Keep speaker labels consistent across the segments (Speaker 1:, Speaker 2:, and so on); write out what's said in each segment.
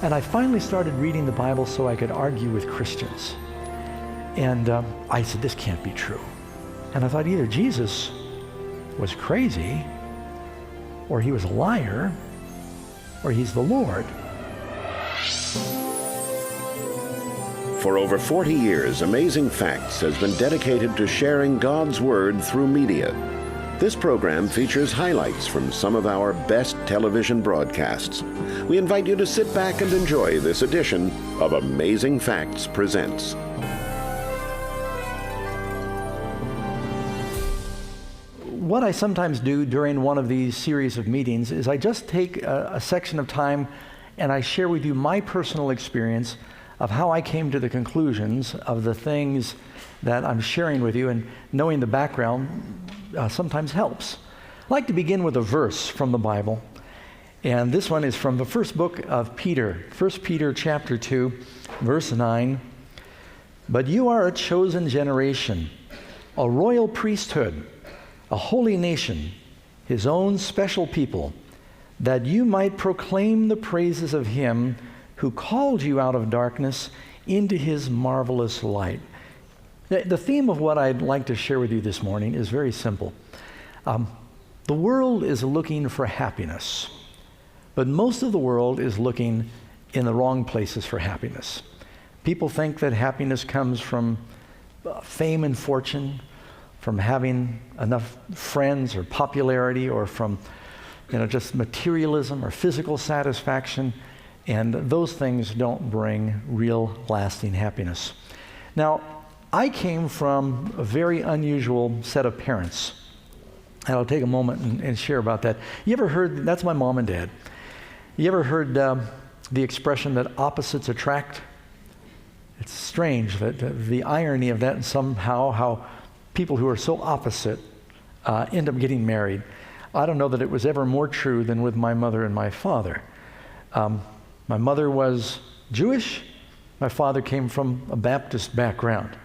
Speaker 1: And I finally started reading the Bible so I could argue with Christians. And I said, this can't be true. And I thought either Jesus was crazy, or he was a liar, or he's the Lord.
Speaker 2: For over 40 years, Amazing Facts has been dedicated to sharing God's Word through media. This program features highlights from some of our best television broadcasts. We invite you to sit back and enjoy this edition of Amazing Facts Presents.
Speaker 1: What I sometimes do during one of these series of meetings is I just take a section of time and I share with you my personal experience of how I came to the conclusions of the things that I'm sharing with you, and knowing the background sometimes helps. I'd like to begin with a verse from the Bible, and this one is from the first book of Peter, 1 Peter chapter 2, verse 9. But you are a chosen generation, a royal priesthood, a holy nation, his own special people, that you might proclaim the praises of him who called you out of darkness into his marvelous light. The theme of what I'd like to share with you this morning is very simple. The world is looking for happiness, but most of the world is looking in the wrong places for happiness. People think that happiness comes from fame and fortune, from having enough friends or popularity, or from just materialism or physical satisfaction, and those things don't bring real lasting happiness. Now, I came from a very unusual set of parents, and I'll take a moment and share about that. You ever heard, that's my mom and dad. You ever heard the expression that opposites attract? It's strange that the irony of that, and somehow how people who are so opposite end up getting married. I don't know that it was ever more true than with my mother and my father. My mother was Jewish. My father came from a Baptist background.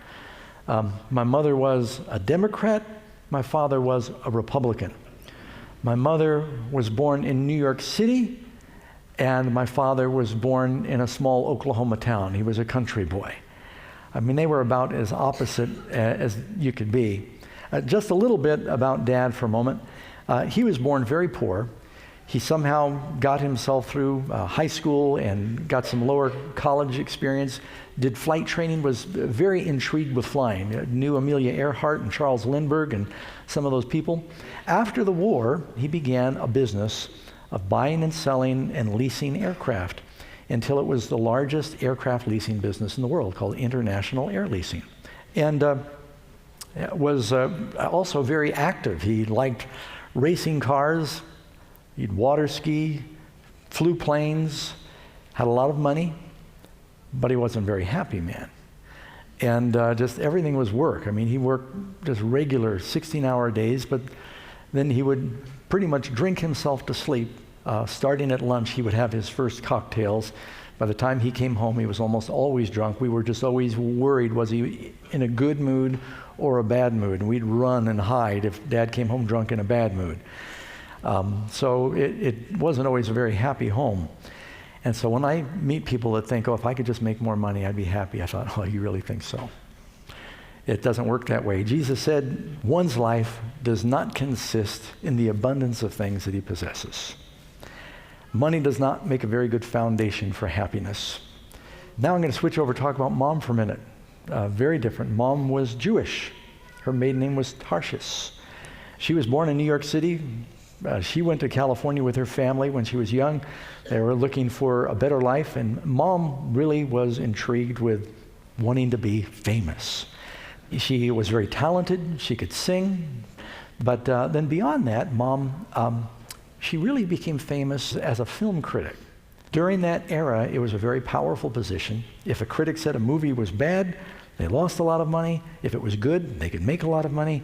Speaker 1: My mother was a Democrat. My father was a Republican. My mother was born in New York City, and my father was born in a small Oklahoma town. He was a country boy. I mean, they were about as opposite as you could be. Just a little bit about Dad for a moment. He was born very poor. He somehow got himself through high school and got some lower college experience, did flight training, was very intrigued with flying, knew Amelia Earhart and Charles Lindbergh and some of those people. After the war, he began a business of buying and selling and leasing aircraft until it was the largest aircraft leasing business in the world, called International Air Leasing. And was also very active. He liked racing cars. He'd water ski, flew planes, had a lot of money, but he wasn't a very happy man. And just everything was work. I mean, he worked just regular 16-hour days, but then he would pretty much drink himself to sleep. Starting at lunch, he would have his first cocktails. By the time he came home, he was almost always drunk. We were just always worried, was he in a good mood or a bad mood? And we'd run and hide if Dad came home drunk in a bad mood. So it wasn't always a very happy home. And so when I meet people that think, oh, if I could just make more money, I'd be happy, I thought, oh, you really think so? It doesn't work that way. Jesus said, one's life does not consist in the abundance of things that he possesses. Money does not make a very good foundation for happiness. Now I'm going to switch over and talk about Mom for a minute. Very different. Mom was Jewish. Her maiden name was Tarshish. She was born in New York City. She went to California with her family when she was young. They were looking for a better life, and Mom really was intrigued with wanting to be famous. She was very talented. She could sing. But then beyond that, Mom, she really became famous as a film critic. During that era, it was a very powerful position. If a critic said a movie was bad, they lost a lot of money. If it was good, they could make a lot of money.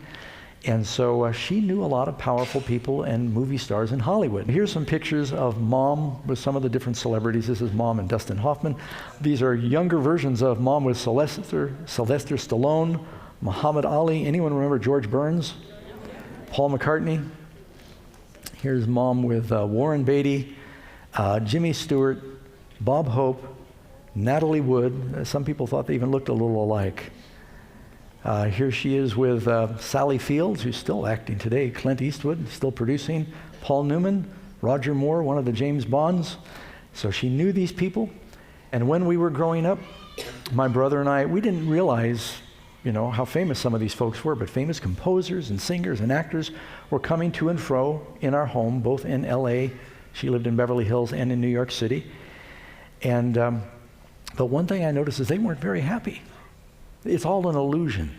Speaker 1: And so she knew a lot of powerful people and movie stars in Hollywood. Here's some pictures of Mom with some of the different celebrities. This is Mom and Dustin Hoffman. These are younger versions of Mom with Sylvester Stallone, Muhammad Ali. Anyone remember George Burns? Paul McCartney. Here's Mom with Warren Beatty, Jimmy Stewart, Bob Hope, Natalie Wood. Some people thought they even looked a little alike. Here she is with Sally Fields, who's still acting today, Clint Eastwood, still producing, Paul Newman, Roger Moore, one of the James Bonds. So she knew these people. And when we were growing up, my brother and I, we didn't realize, how famous some of these folks were, but famous composers and singers and actors were coming to and fro in our home, both in LA, she lived in Beverly Hills, and in New York City. And but one thing I noticed is they weren't very happy. It's all an illusion.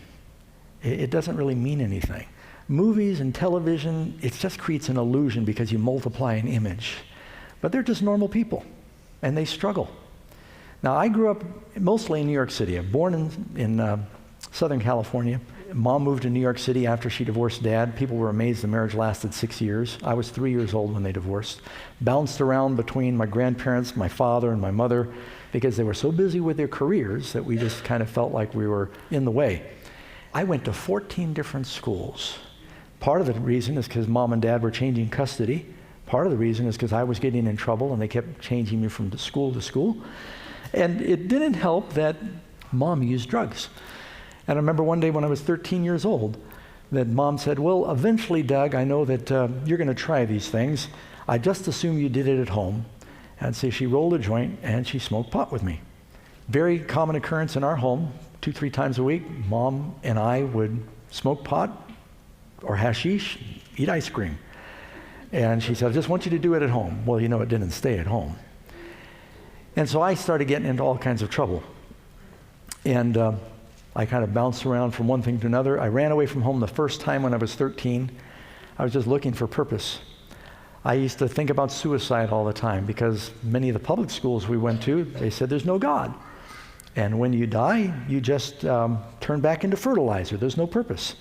Speaker 1: It doesn't really mean anything. Movies and television, it just creates an illusion because you multiply an image. But they're just normal people, and they struggle. Now, I grew up mostly in New York City. I'm born in Southern California. Mom moved to New York City after she divorced Dad. People were amazed the marriage lasted 6 years. I was 3 years old when they divorced. Bounced around between my grandparents, my father, and my mother because they were so busy with their careers that we just kind of felt like we were in the way. I went to 14 different schools. Part of the reason is because Mom and Dad were changing custody. Part of the reason is because I was getting in trouble and they kept changing me from school to school. And it didn't help that Mom used drugs. And I remember one day when I was 13 years old that Mom said, well, eventually, Doug, I know that you're going to try these things. I just assume you did it at home. And so she rolled a joint and she smoked pot with me. Very common occurrence in our home, 2-3 times a week. Mom and I would smoke pot or hashish, eat ice cream. And she said, I just want you to do it at home. Well, it didn't stay at home. And so I started getting into all kinds of trouble. And I kind of bounced around from one thing to another. I ran away from home the first time when I was 13. I was just looking for purpose. I used to think about suicide all the time because many of the public schools we went to, they said there's no God. And when you die, you just turn back into fertilizer. There's no purpose.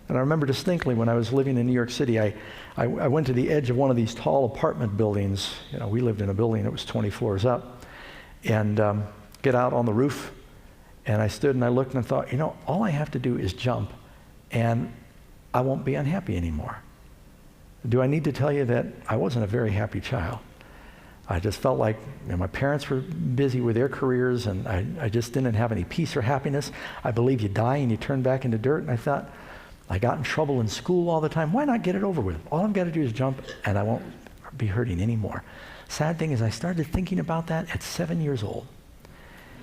Speaker 1: And I remember distinctly when I was living in New York City, I went to the edge of one of these tall apartment buildings. We lived in a building that was 20 floors up. And get out on the roof. And I stood and I looked and I thought, all I have to do is jump and I won't be unhappy anymore. Do I need to tell you that I wasn't a very happy child? I just felt like my parents were busy with their careers and I just didn't have any peace or happiness. I believe you die and you turn back into dirt. And I thought, I got in trouble in school all the time. Why not get it over with? All I've got to do is jump and I won't be hurting anymore. Sad thing is I started thinking about that at 7 years old.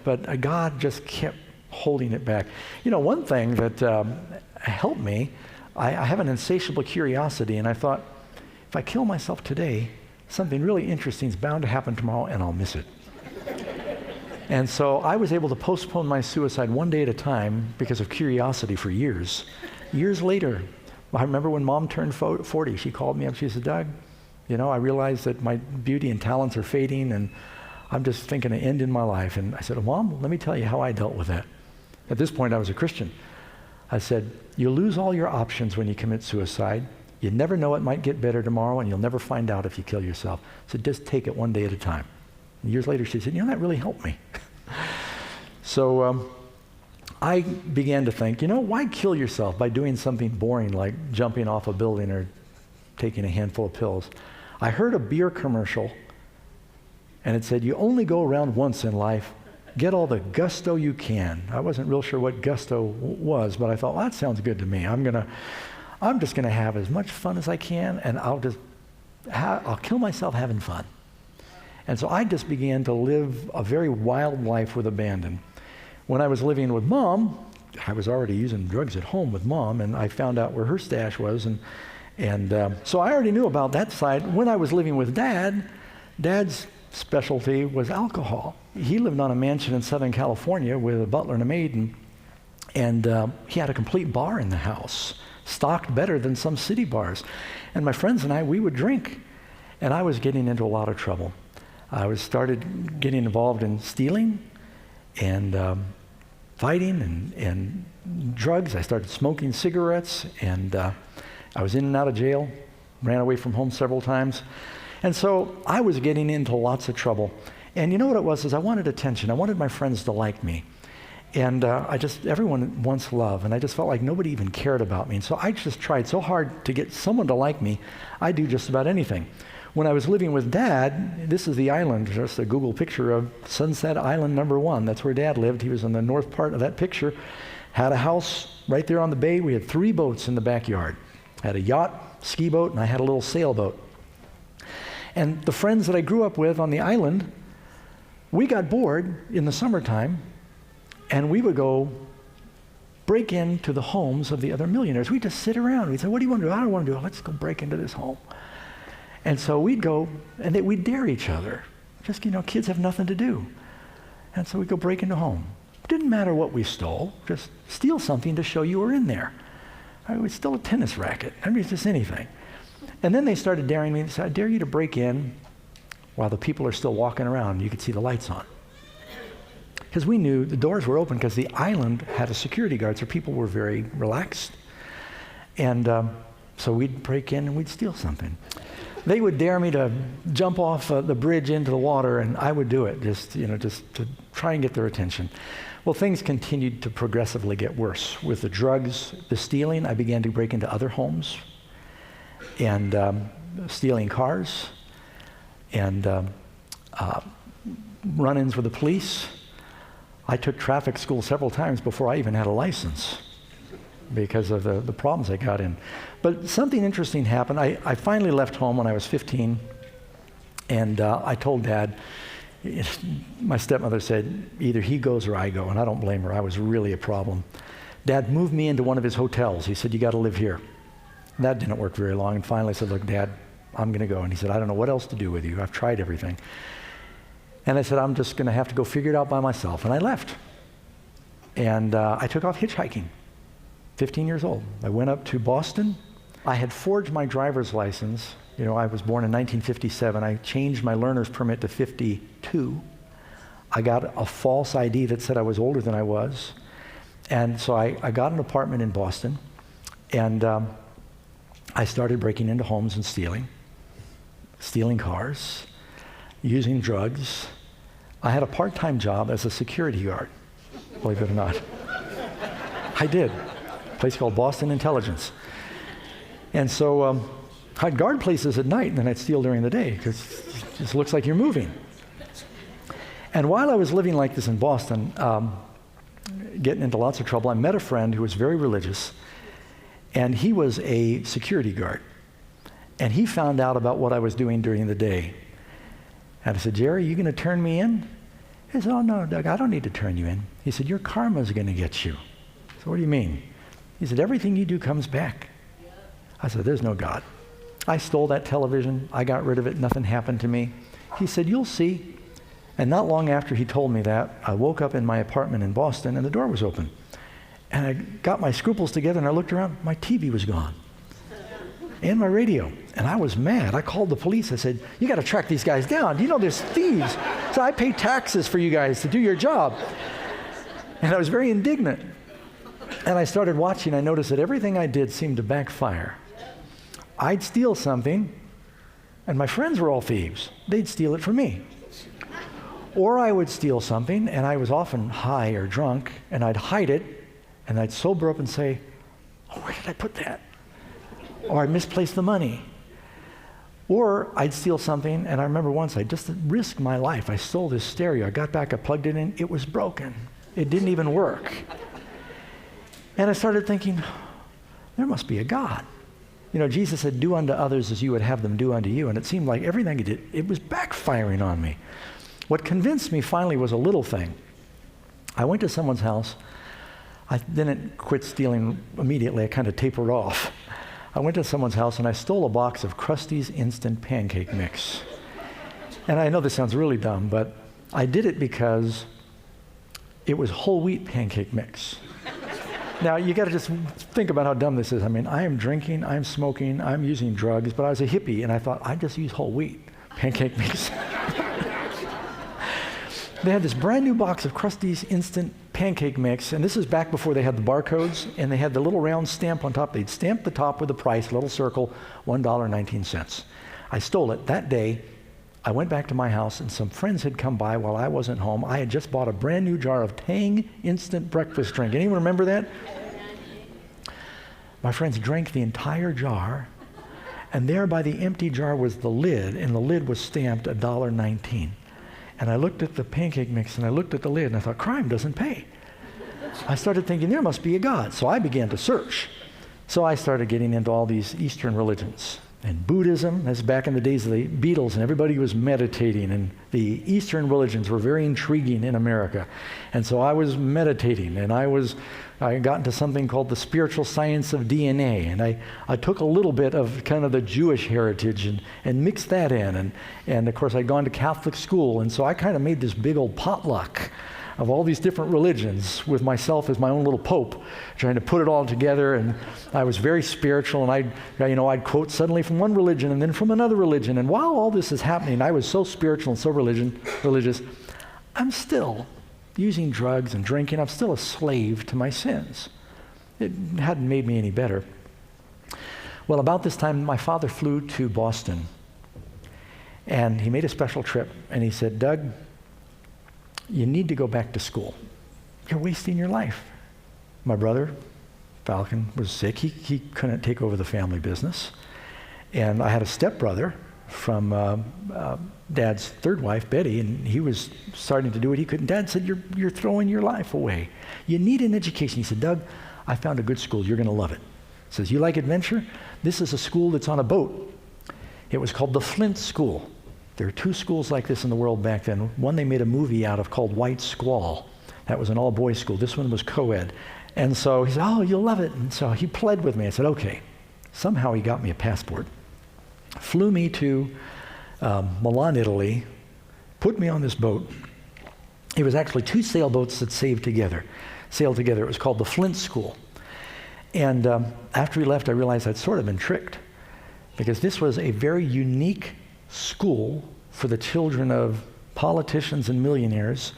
Speaker 1: But God just kept holding it back. One thing that helped me, I have an insatiable curiosity, and I thought, if I kill myself today, something really interesting is bound to happen tomorrow, and I'll miss it. And so I was able to postpone my suicide one day at a time because of curiosity for years. Years later, I remember when Mom turned 40, she called me up, she said, Doug, I realized that my beauty and talents are fading, and I'm just thinking an end in my life. And I said, Mom, let me tell you how I dealt with that. At this point, I was a Christian. I said, you lose all your options when you commit suicide. You never know, it might get better tomorrow, and you'll never find out if you kill yourself. So just take it one day at a time. And years later, she said, that really helped me. So I began to think, why kill yourself by doing something boring like jumping off a building or taking a handful of pills? I heard a beer commercial, and it said, you only go around once in life. Get all the gusto you can. I wasn't real sure what gusto was, but I thought, well, that sounds good to me. I'm just gonna have as much fun as I can, and I'll kill myself having fun. And so I just began to live a very wild life with abandon. When I was living with Mom, I was already using drugs at home with Mom, and I found out where her stash was, and so I already knew about that side. When I was living with Dad's specialty was alcohol. He lived on a mansion in Southern California with a butler and a maid, and he had a complete bar in the house, stocked better than some city bars. And my friends and I, we would drink, and I was getting into a lot of trouble. I started getting involved in stealing and fighting and drugs. I started smoking cigarettes, and I was in and out of jail, ran away from home several times. And so I was getting into lots of trouble. And you know what it was, is I wanted attention. I wanted my friends to like me. And everyone wants love, and I just felt like nobody even cared about me. And so I just tried so hard to get someone to like me, I'd do just about anything. When I was living with Dad, this is the island, just a Google picture of Sunset Island #1. That's where Dad lived. He was in the north part of that picture. Had a house right there on the bay. We had 3 boats in the backyard. Had a yacht, ski boat, and I had a little sailboat. And the friends that I grew up with on the island, we got bored in the summertime, and we would go break into the homes of the other millionaires. We'd just sit around. We'd say, what do you want to do? I don't want to do it. Let's go break into this home. And so we'd go, and we'd dare each other. Just, kids have nothing to do. And so we'd go break into home. Didn't matter what we stole. Just steal something to show you were in there. We'd steal a tennis racket. I mean, it's just anything. And then they started daring me. They said, I dare you to break in while the people are still walking around. You could see the lights on. Because we knew the doors were open because the island had a security guard, so people were very relaxed. And so we'd break in and we'd steal something. They would dare me to jump off the bridge into the water, and I would do it just to try and get their attention. Well, things continued to progressively get worse. With the drugs, the stealing, I began to break into other homes and stealing cars and run-ins with the police. I took traffic school several times before I even had a license because of the problems I got in. But something interesting happened. I finally left home when I was 15, and I told Dad, my stepmother said, either he goes or I go, and I don't blame her. I was really a problem. Dad moved me into one of his hotels. He said, you got to live here. And that didn't work very long, and finally I said, look, Dad, I'm going to go. And he said, I don't know what else to do with you. I've tried everything. And I said, I'm just going to have to go figure it out by myself. And I left. And I took off hitchhiking, 15 years old. I went up to Boston. I had forged my driver's license. I was born in 1957. I changed my learner's permit to 52. I got a false ID that said I was older than I was. And so I got an apartment in Boston. And I started breaking into homes and stealing cars, using drugs. I had a part-time job as a security guard, believe it or not. I did. A place called Boston Intelligence. And so I'd guard places at night, and then I'd steal during the day, because it just looks like you're moving. And while I was living like this in Boston, getting into lots of trouble, I met a friend who was very religious, and he was a security guard. And he found out about what I was doing during the day. And I said, Jerry, you going to turn me in? He said, oh, no, Doug, I don't need to turn you in. He said, your karma's going to get you. So what do you mean? He said, everything you do comes back. I said, there's no God. I stole that television. I got rid of it. Nothing happened to me. He said, you'll see. And not long after he told me that, I woke up in my apartment in Boston, and the door was open. And I got my scruples together, and I looked around. My TV was gone. And my radio. And I was mad. I called the police. I said, you got to track these guys down. There's thieves. So I pay taxes for you guys to do your job. And I was very indignant. And I started watching. I noticed that everything I did seemed to backfire. I'd steal something, and my friends were all thieves. They'd steal it from me. Or I would steal something, and I was often high or drunk, and I'd hide it, and I'd sober up and say, oh, where did I put that? Or I misplaced the money. Or I'd steal something, and I remember once I just risked my life. I stole this stereo. I got back, I plugged it in. It was broken. It didn't even work. And I started thinking, there must be a God. Jesus said, do unto others as you would have them do unto you. And it seemed like everything he did, it was backfiring on me. What convinced me finally was a little thing. I went to someone's house. I didn't quit stealing immediately. I kind of tapered off. I went to someone's house and I stole a box of Krusty's Instant Pancake Mix. And I know this sounds really dumb, but I did it because it was whole wheat pancake mix. Now, you got to just think about how dumb this is. I mean, I am drinking, I'm smoking, I'm using drugs, but I was a hippie, and I thought, I just use whole wheat pancake mix. They had this brand new box of Krusty's Instant Pancake Mix, and this is back before they had the barcodes, and they had the little round stamp on top. They'd stamp the top with the price, little circle, $1.19. I stole it. That day, I went back to my house, and some friends had come by while I wasn't home. I had just bought a brand new jar of Tang instant breakfast drink. Anyone remember that? My friends drank the entire jar, And there by the empty jar was the lid, and the lid was stamped $1.19. And I looked at the pancake mix, and I looked at the lid, and I thought, crime doesn't pay. I started thinking, there must be a God. So I began to search. So I started getting into all these Eastern religions. And Buddhism, that's back in the days of the Beatles, and everybody was meditating, and the Eastern religions were very intriguing in America. And so I was meditating, and I got into something called the spiritual science of DNA, and I took a little bit of kind of the Jewish heritage and mixed that in, and of course I'd gone to Catholic school, and so I kind of made this big old potluck of all these different religions with myself as my own little pope, trying to put it all together. And I was very spiritual, and I'd quote suddenly from one religion and then from another religion. And while all this is happening, I was so spiritual and so religious, I'm still using drugs and drinking. I'm still a slave to my sins. It hadn't made me any better. Well, about this time, my father flew to Boston, and he made a special trip, and he said, Doug, you need to go back to school. You're wasting your life. My brother, Falcon, was sick. He couldn't take over the family business. And I had a stepbrother from Dad's third wife, Betty, and he was starting to do what he couldn't. Dad said, you're throwing your life away. You need an education. He said, Doug, I found a good school. You're going to love it. He says, you like adventure? This is a school that's on a boat. It was called the Flint School. There are two schools like this in the world back then. One they made a movie out of called White Squall. That was an all-boys school. This one was co-ed. And so he said, oh, you'll love it. And so he pled with me. I said, okay. Somehow he got me a passport, flew me to Milan, Italy, put me on this boat. It was actually two sailboats that sailed together. It was called the Flint School. And after he left, I realized I'd sort of been tricked, because this was a very unique school for the children of politicians and millionaires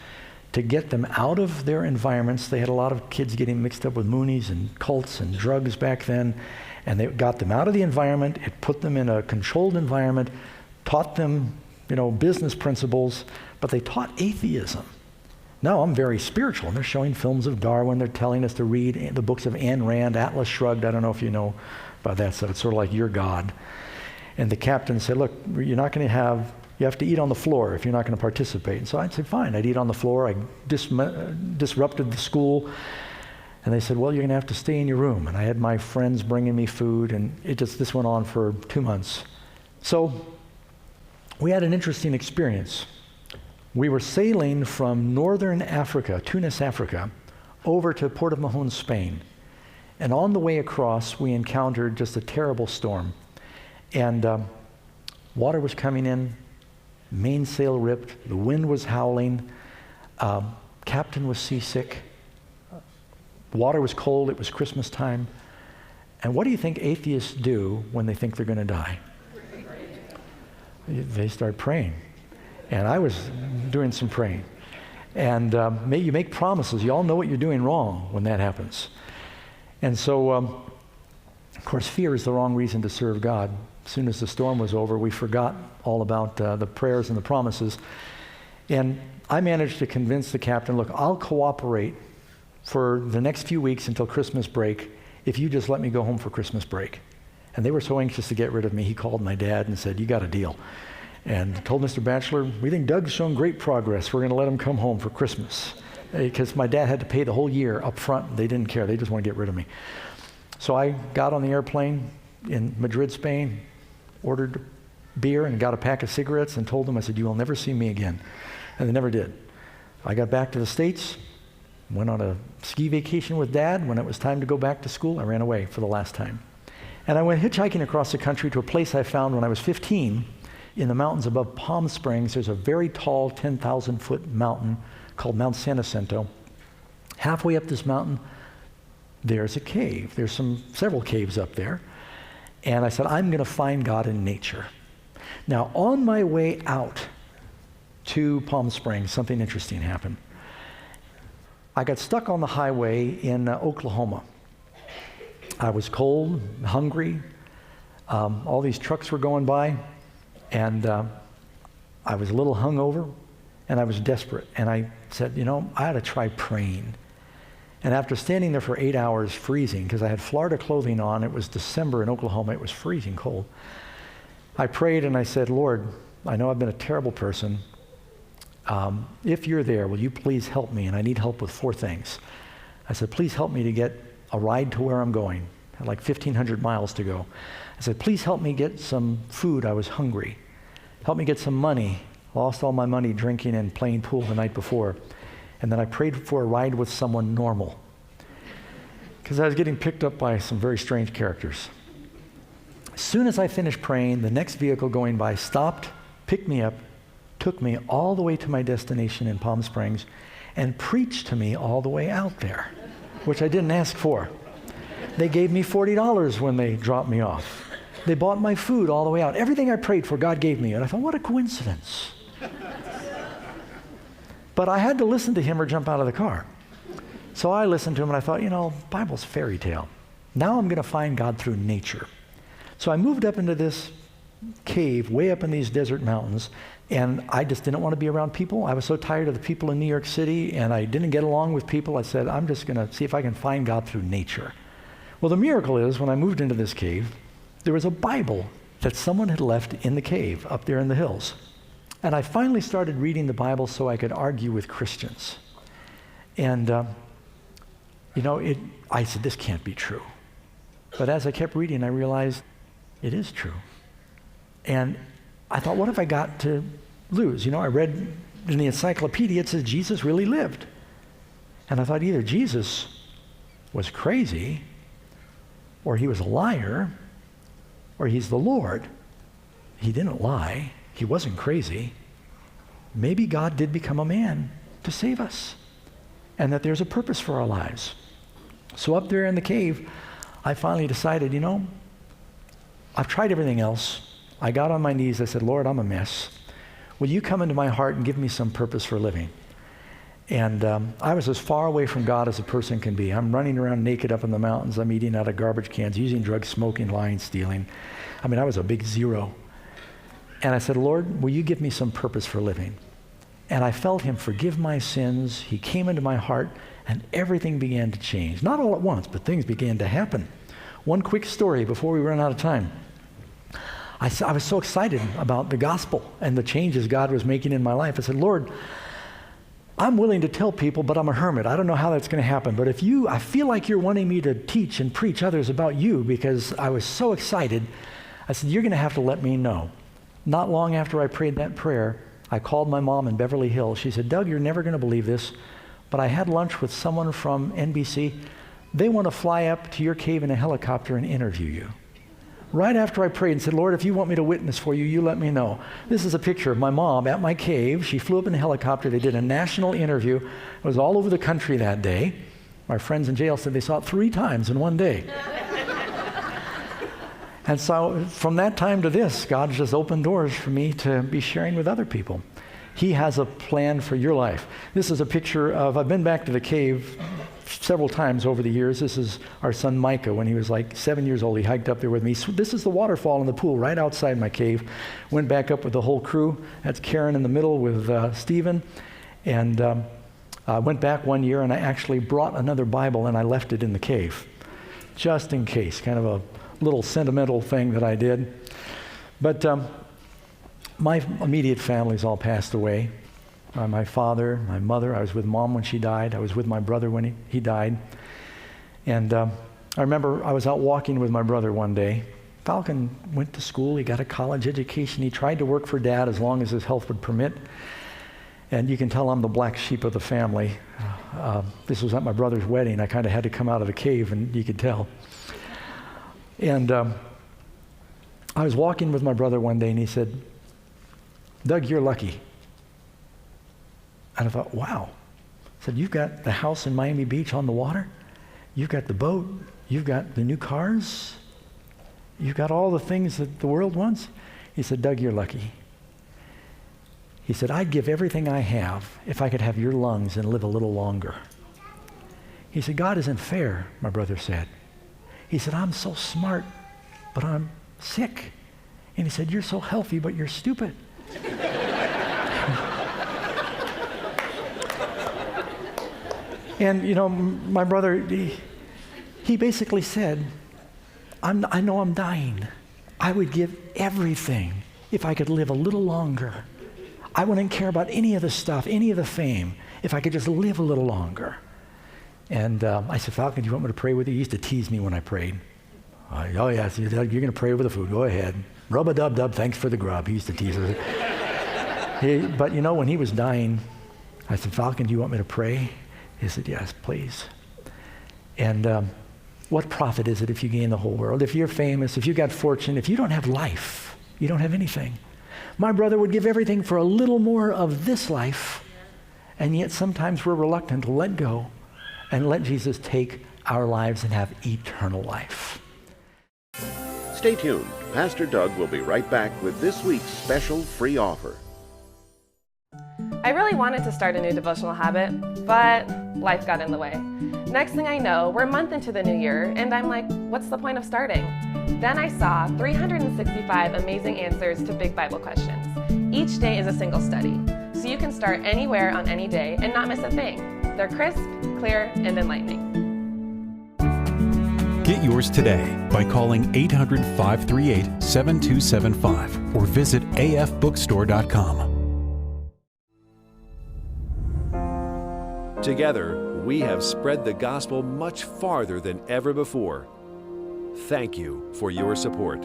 Speaker 1: to get them out of their environments. They had a lot of kids getting mixed up with Moonies and cults and drugs back then, and they got them out of the environment. It put them in a controlled environment, taught them, business principles, but they taught atheism. Now I'm very spiritual, and they're showing films of Darwin. They're telling us to read the books of Ayn Rand, Atlas Shrugged. I don't know if you know about that stuff. It's sort of like Your God. And the captain said, look, you have to eat on the floor if you're not going to participate. And so I'd say, fine, I'd eat on the floor. I disrupted the school. And they said, well, you're going to have to stay in your room. And I had my friends bringing me food, and this went on for 2 months. So we had an interesting experience. We were sailing from northern Africa, Tunis, Africa, over to Port of Mahon, Spain. And on the way across, we encountered just a terrible storm. And water was coming in, mainsail ripped, the wind was howling, captain was seasick, water was cold, it was Christmas time. And what do you think atheists do when they think they're going to die? They start praying. And I was doing some praying. And you make promises. You all know what you're doing wrong when that happens. And so, of course, fear is the wrong reason to serve God. As soon as the storm was over, we forgot all about the prayers and the promises. And I managed to convince the captain, look, I'll cooperate for the next few weeks until Christmas break if you just let me go home for Christmas break. And they were so anxious to get rid of me, he called my dad and said, you got a deal. And told Mr. Batchelor, we think Doug's shown great progress. We're going to let him come home for Christmas. Because my dad had to pay the whole year up front. They didn't care. They just want to get rid of me. So I got on the airplane in Madrid, Spain, ordered beer and got a pack of cigarettes and told them, I said, you will never see me again. And they never did. I got back to the States, went on a ski vacation with Dad. When it was time to go back to school, I ran away for the last time. And I went hitchhiking across the country to a place I found when I was 15 in the mountains above Palm Springs. There's a very tall 10,000-foot mountain called Mount San Jacinto. Halfway up this mountain, there's a cave. There's several caves up there. And I said, I'm going to find God in nature. Now, on my way out to Palm Springs, something interesting happened. I got stuck on the highway in Oklahoma. I was cold, hungry. All these trucks were going by. And I was a little hungover, and I was desperate. And I said, I ought to try praying. And after standing there for 8 hours freezing, because I had Florida clothing on, it was December in Oklahoma, it was freezing cold. I prayed and I said, Lord, I know I've been a terrible person. If you're there, will you please help me? And I need help with 4 things. I said, please help me to get a ride to where I'm going. I had like 1,500 miles to go. I said, please help me get some food. I was hungry. Help me get some money. Lost all my money drinking and playing pool the night before. And then I prayed for a ride with someone normal, because I was getting picked up by some very strange characters. As soon as I finished praying, the next vehicle going by stopped, picked me up, took me all the way to my destination in Palm Springs, and preached to me all the way out there, which I didn't ask for. They gave me $40 when they dropped me off. They bought my food all the way out. Everything I prayed for, God gave me. And I thought, what a coincidence. But I had to listen to him or jump out of the car. So I listened to him and I thought, Bible's fairy tale. Now I'm going to find God through nature. So I moved up into this cave way up in these desert mountains, and I just didn't want to be around people. I was so tired of the people in New York City, and I didn't get along with people. I said, I'm just going to see if I can find God through nature. Well, the miracle is, when I moved into this cave, there was a Bible that someone had left in the cave up there in the hills. And I finally started reading the Bible so I could argue with Christians. And, I said, this can't be true. But as I kept reading, I realized it is true. And I thought, what have I got to lose? I read in the encyclopedia, it says Jesus really lived. And I thought either Jesus was crazy, or he was a liar, or he's the Lord. He didn't lie. He wasn't crazy. Maybe God did become a man to save us, and that there's a purpose for our lives. So up there in the cave, I finally decided, I've tried everything else. I got on my knees. I said, Lord, I'm a mess. Will you come into my heart and give me some purpose for living? And I was as far away from God as a person can be. I'm running around naked up in the mountains. I'm eating out of garbage cans, using drugs, smoking, lying, stealing. I was a big zero. And I said, Lord, will you give me some purpose for living? And I felt him forgive my sins. He came into my heart, and everything began to change. Not all at once, but things began to happen. One quick story before we run out of time. I was so excited about the gospel and the changes God was making in my life. I said, Lord, I'm willing to tell people, but I'm a hermit. I don't know how that's going to happen. But I feel like you're wanting me to teach and preach others about you, because I was so excited. I said, you're going to have to let me know. Not long after I prayed that prayer, I called my mom in Beverly Hills. She said, Doug, you're never going to believe this, but I had lunch with someone from NBC. They want to fly up to your cave in a helicopter and interview you. Right after I prayed and said, Lord, if you want me to witness for you, you let me know. This is a picture of my mom at my cave. She flew up in a helicopter. They did a national interview. It was all over the country that day. My friends in jail said they saw it 3 times in one day. And so from that time to this, God just opened doors for me to be sharing with other people. He has a plan for your life. This is a picture of, I've been back to the cave several times over the years. This is our son Micah when he was like 7 years old. He hiked up there with me. So this is the waterfall in the pool right outside my cave. Went back up with the whole crew. That's Karen in the middle with Stephen. And I went back one year and I actually brought another Bible and I left it in the cave, just in case, kind of a little sentimental thing that I did. But my immediate family's all passed away. My father, my mother. I was with Mom when she died. I was with my brother when he died. And I remember I was out walking with my brother one day. Falcon went to school. He got a college education. He tried to work for Dad as long as his health would permit. And you can tell I'm the black sheep of the family. This was at my brother's wedding. I kind of had to come out of the cave, and you could tell. And I was walking with my brother one day, and he said, Doug, you're lucky. And I thought, wow. I said, you've got the house in Miami Beach on the water. You've got the boat. You've got the new cars. You've got all the things that the world wants. He said, Doug, you're lucky. He said, I'd give everything I have if I could have your lungs and live a little longer. He said, God isn't fair, my brother said. He said, I'm so smart, but I'm sick. And he said, you're so healthy, but you're stupid. And, my brother, he basically said, I know I'm dying. I would give everything if I could live a little longer. I wouldn't care about any of the stuff, any of the fame, if I could just live a little longer. And I said, Falcon, do you want me to pray with you? He used to tease me when I prayed. Oh, yeah, you're going to pray over the food. Go ahead. Rub-a-dub-dub, thanks for the grub. He used to tease us. But you know, when he was dying, I said, Falcon, do you want me to pray? He said, yes, please. And what profit is it if you gain the whole world? If you're famous, if you got fortune, if you don't have life, you don't have anything. My brother would give everything for a little more of this life, and yet sometimes we're reluctant to let go and let Jesus take our lives and have eternal life.
Speaker 2: Stay tuned. Pastor Doug will be right back with this week's special free offer.
Speaker 3: I really wanted to start a new devotional habit, but life got in the way. Next thing I know, we're a month into the new year, and I'm like, what's the point of starting? Then I saw 365 amazing answers to big Bible questions. Each day is a single study, so you can start anywhere on any day and not miss a thing. They're crisp, clear, and enlightening.
Speaker 4: Get yours today by calling 800-538-7275 or visit afbookstore.com.
Speaker 5: Together, we have spread the gospel much farther than ever before. Thank you for your support.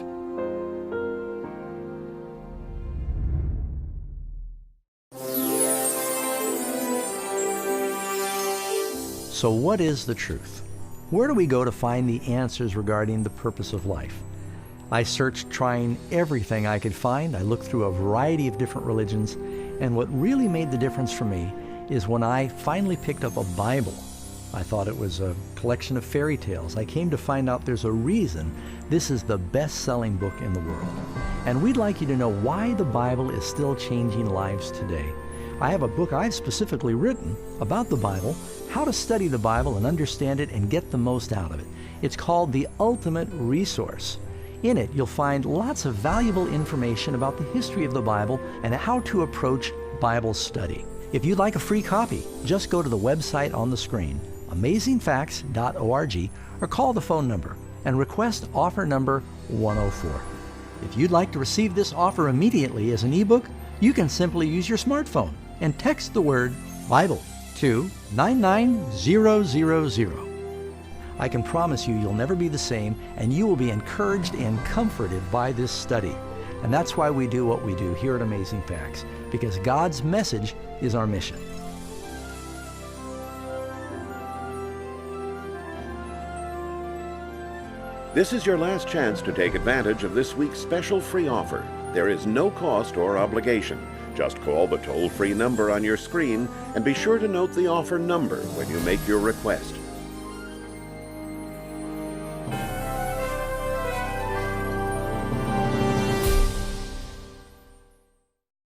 Speaker 1: So what is the truth? Where do we go to find the answers regarding the purpose of life? I searched trying everything I could find. I looked through a variety of different religions, and what really made the difference for me is when I finally picked up a Bible. I thought it was a collection of fairy tales. I came to find out there's a reason this is the best-selling book in the world. And we'd like you to know why the Bible is still changing lives today. I have a book I've specifically written about the Bible, how to study the Bible and understand it and get the most out of it. It's called The Ultimate Resource. In it, you'll find lots of valuable information about the history of the Bible and how to approach Bible study. If you'd like a free copy, just go to the website on the screen, amazingfacts.org, or call the phone number and request offer number 104. If you'd like to receive this offer immediately as an ebook, you can simply use your smartphone and text the word Bible to 99000. I can promise you you'll never be the same, and you will be encouraged and comforted by this study. And that's why we do what we do here at Amazing Facts, because God's message is our mission.
Speaker 2: This is your last chance to take advantage of this week's special free offer. There is no cost or obligation. Just call the toll-free number on your screen and be sure to note the offer number when you make your request.